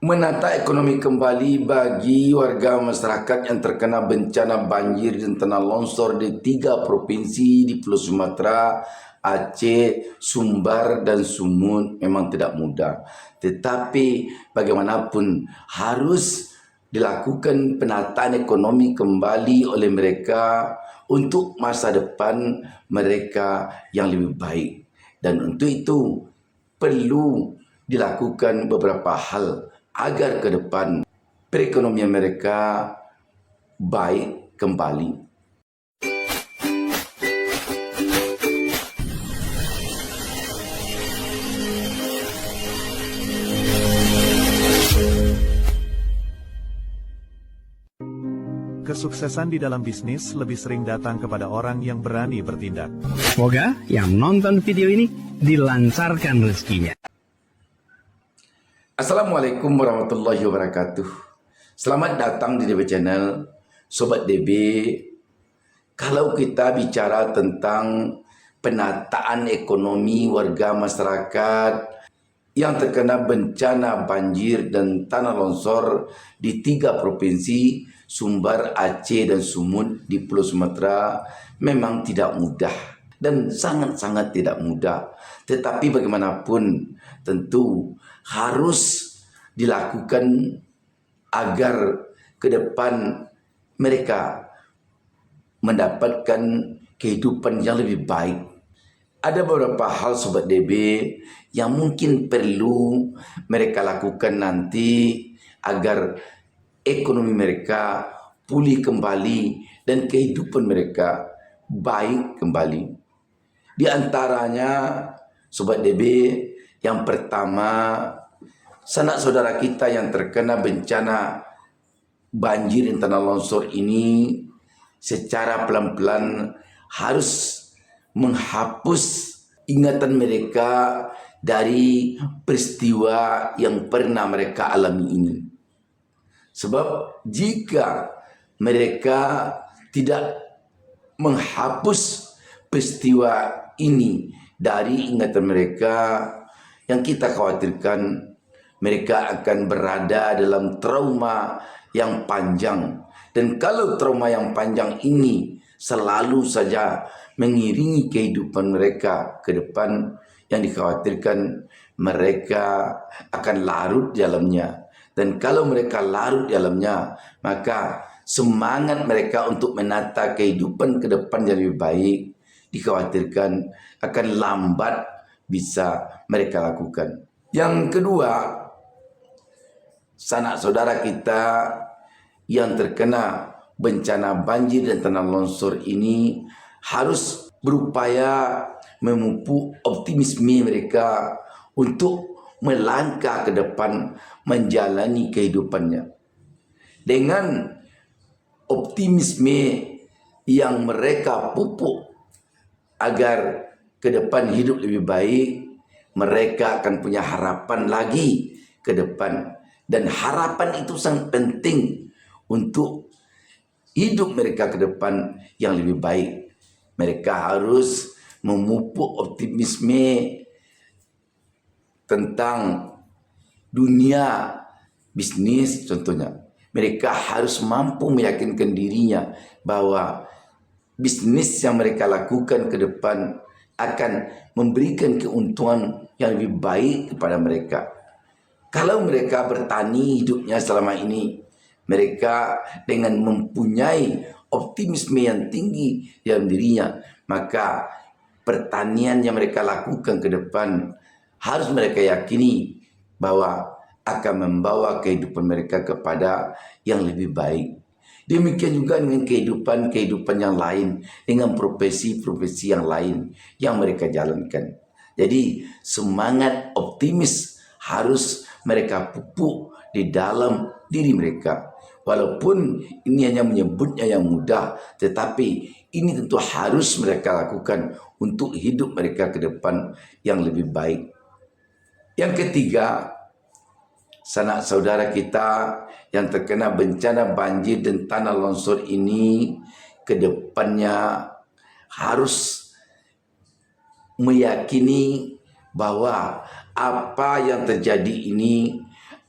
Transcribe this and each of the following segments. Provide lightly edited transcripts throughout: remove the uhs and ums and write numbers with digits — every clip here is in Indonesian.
Menata ekonomi kembali bagi warga masyarakat yang terkena bencana banjir dan tanah longsor di 3 provinsi di Pulau Sumatera, Aceh, Sumbar, dan Sumut memang tidak mudah. Tetapi bagaimanapun harus dilakukan penataan ekonomi kembali oleh mereka untuk masa depan mereka yang lebih baik. Dan untuk itu perlu dilakukan beberapa hal agar ke depan perekonomian mereka baik kembali. Kesuksesan di dalam bisnis lebih sering datang kepada orang yang berani bertindak. Semoga yang nonton video ini dilancarkan rezekinya. Assalamualaikum warahmatullahi wabarakatuh. Selamat datang di DB Channel, Sobat DB. Kalau kita bicara tentang penataan ekonomi warga masyarakat yang terkena bencana banjir dan tanah longsor di 3 provinsi, Sumbar, Aceh, dan Sumut di Pulau Sumatera, memang tidak mudah dan sangat-sangat tidak mudah. Tetapi bagaimanapun tentu harus dilakukan agar ke depan mereka mendapatkan kehidupan yang lebih baik. Ada beberapa hal Sobat DB yang mungkin perlu mereka lakukan nanti agar ekonomi mereka pulih kembali dan kehidupan mereka baik kembali. Di antaranya Sobat DB, yang pertama, sanak saudara kita yang terkena bencana banjir dan tanah longsor ini secara pelan-pelan harus menghapus ingatan mereka dari peristiwa yang pernah mereka alami ini. Sebab jika mereka tidak menghapus peristiwa ini dari ingatan mereka, yang kita khawatirkan mereka akan berada dalam trauma yang panjang. Dan kalau trauma yang panjang ini selalu saja mengiringi kehidupan mereka ke depan, yang dikhawatirkan mereka akan larut di dalamnya. Dan kalau mereka larut di dalamnya, maka semangat mereka untuk menata kehidupan ke depan yang lebih baik dikhawatirkan akan lambat bisa mereka lakukan. Yang kedua, sanak saudara kita yang terkena bencana banjir dan tanah longsor ini harus berupaya memupuk optimisme mereka untuk melangkah ke depan menjalani kehidupannya. Dengan optimisme yang mereka pupuk agar ke depan hidup lebih baik, mereka akan punya harapan lagi ke depan. Dan harapan itu sangat penting untuk hidup mereka ke depan yang lebih baik. Mereka harus memupuk optimisme tentang dunia bisnis contohnya. Mereka harus mampu meyakinkan dirinya bahwa bisnis yang mereka lakukan ke depan akan memberikan keuntungan yang lebih baik kepada mereka. Kalau mereka bertani hidupnya selama ini, mereka dengan mempunyai optimisme yang tinggi dalam dirinya, maka pertanian yang mereka lakukan ke depan harus mereka yakini bahwa akan membawa kehidupan mereka kepada yang lebih baik. Demikian juga dengan kehidupan yang lain, dengan profesi-profesi yang lain yang mereka jalankan. Jadi semangat optimis harus mereka pupuk di dalam diri mereka. Walaupun ini hanya menyebutnya yang mudah, tetapi ini tentu harus mereka lakukan untuk hidup mereka ke depan yang lebih baik. Yang ketiga, sanak saudara kita yang terkena bencana banjir dan tanah longsor ini ke depannya harus meyakini bahwa apa yang terjadi ini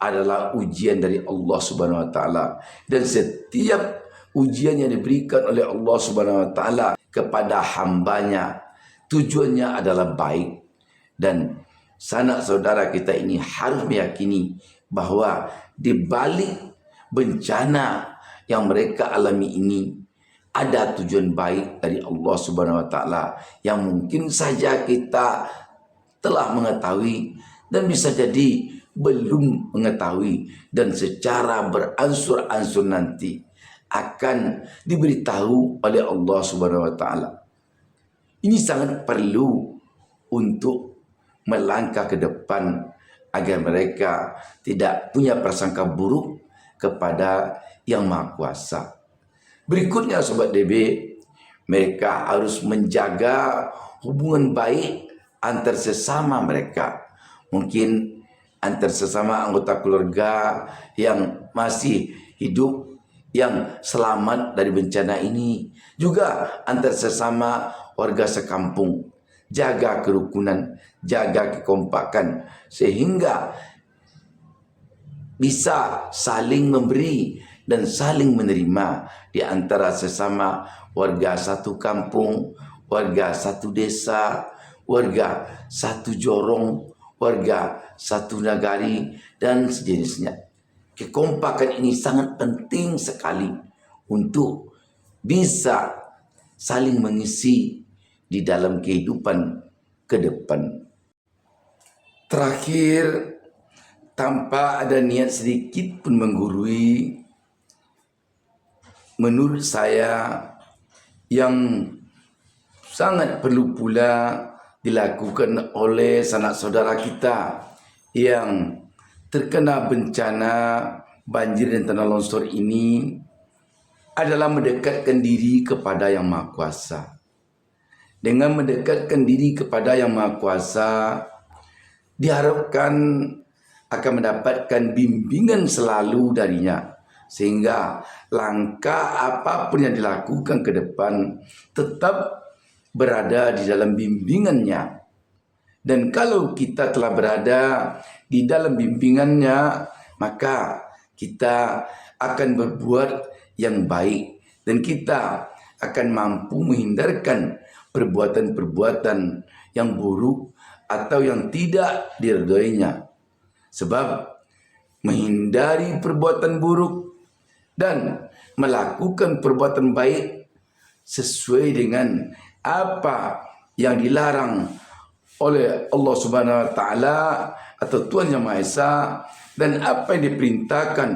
adalah ujian dari Allah Subhanahu wa taala, dan setiap ujian yang diberikan oleh Allah Subhanahu wa taala kepada hambanya tujuannya adalah baik. Dan sanak saudara kita ini harus meyakini bahwa di balik bencana yang mereka alami ini ada tujuan baik dari Allah Subhanahu wa taala yang mungkin saja kita telah mengetahui dan bisa jadi belum mengetahui, dan secara beransur-ansur nanti akan diberitahu oleh Allah Subhanahu wa taala. Ini sangat perlu untuk melangkah ke depan agar mereka tidak punya prasangka buruk kepada Yang Maha Kuasa. Berikutnya Sobat DB, mereka harus menjaga hubungan baik antar sesama mereka. Mungkin antar sesama anggota keluarga yang masih hidup, yang selamat dari bencana ini. Juga antar sesama warga sekampung. Jaga kerukunan, jaga kekompakan, sehingga bisa saling memberi dan saling menerima di antara sesama warga satu kampung, warga satu desa, warga satu jorong, warga satu nagari, dan sejenisnya. Kekompakan ini sangat penting sekali untuk bisa saling mengisi di dalam kehidupan ke depan. Terakhir, tanpa ada niat sedikit pun menggurui, menurut saya yang sangat perlu pula dilakukan oleh sanak saudara kita yang terkena bencana banjir dan tanah longsor ini adalah mendekatkan diri kepada Yang Maha Kuasa. Dengan mendekatkan diri kepada Yang Maha Kuasa, diharapkan akan mendapatkan bimbingan selalu darinya, sehingga langkah apapun yang dilakukan ke depan tetap berada di dalam bimbingannya. Dan kalau kita telah berada di dalam bimbingannya, maka kita akan berbuat yang baik dan kita akan mampu menghindarkan perbuatan-perbuatan yang buruk atau yang tidak diridhoinya. Sebab menghindari perbuatan buruk dan melakukan perbuatan baik sesuai dengan apa yang dilarang oleh Allah Subhanahu wa taala atau Tuhan Yang Maha Esa, dan apa yang diperintahkan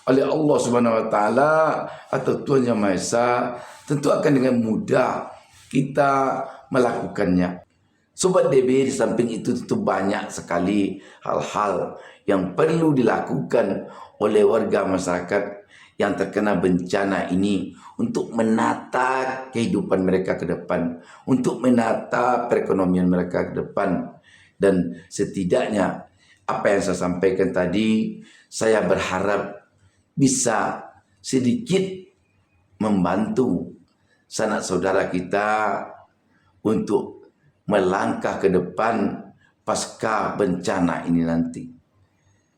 oleh Allah Subhanahu wa taala atau Tuhan Yang Maha Esa, tentu akan dengan mudah kita melakukannya. Sobat DB, di samping itu tentu banyak sekali hal-hal yang perlu dilakukan oleh warga masyarakat yang terkena bencana ini untuk menata kehidupan mereka ke depan, untuk menata perekonomian mereka ke depan. Dan setidaknya apa yang saya sampaikan tadi, saya berharap bisa sedikit membantu sanak saudara kita untuk melangkah ke depan pasca bencana ini nanti.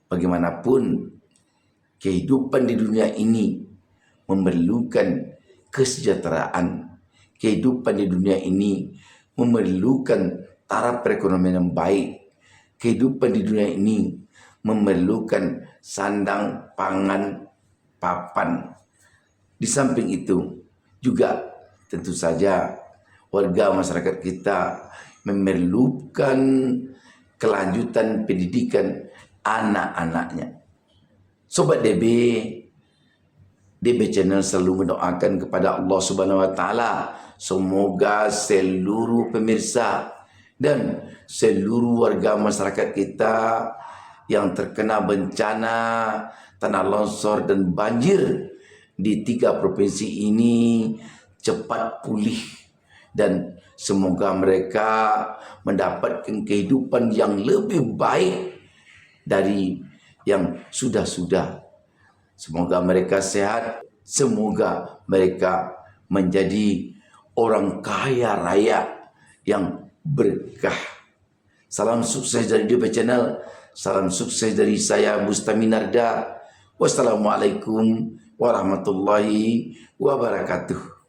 Bagaimanapun, kehidupan di dunia ini memerlukan kesejahteraan. Kehidupan di dunia ini memerlukan taraf perekonomian yang baik. Kehidupan di dunia ini memerlukan sandang, pangan, papan. Di samping itu juga tentu saja warga masyarakat kita memerlukan kelanjutan pendidikan anak-anaknya. Sobat DB, DB Channel selalu mendoakan kepada Allah Subhanahu wa taala semoga seluruh pemirsa dan seluruh warga masyarakat kita yang terkena bencana tanah longsor dan banjir di 3 provinsi ini cepat pulih, dan semoga mereka mendapatkan kehidupan yang lebih baik dari yang sudah-sudah. Semoga mereka sehat, semoga mereka menjadi orang kaya raya yang berkah. Salam sukses dari DB Channel. Salam sukses dari saya Bustami Narda. Wassalamualaikum warahmatullahi wabarakatuh.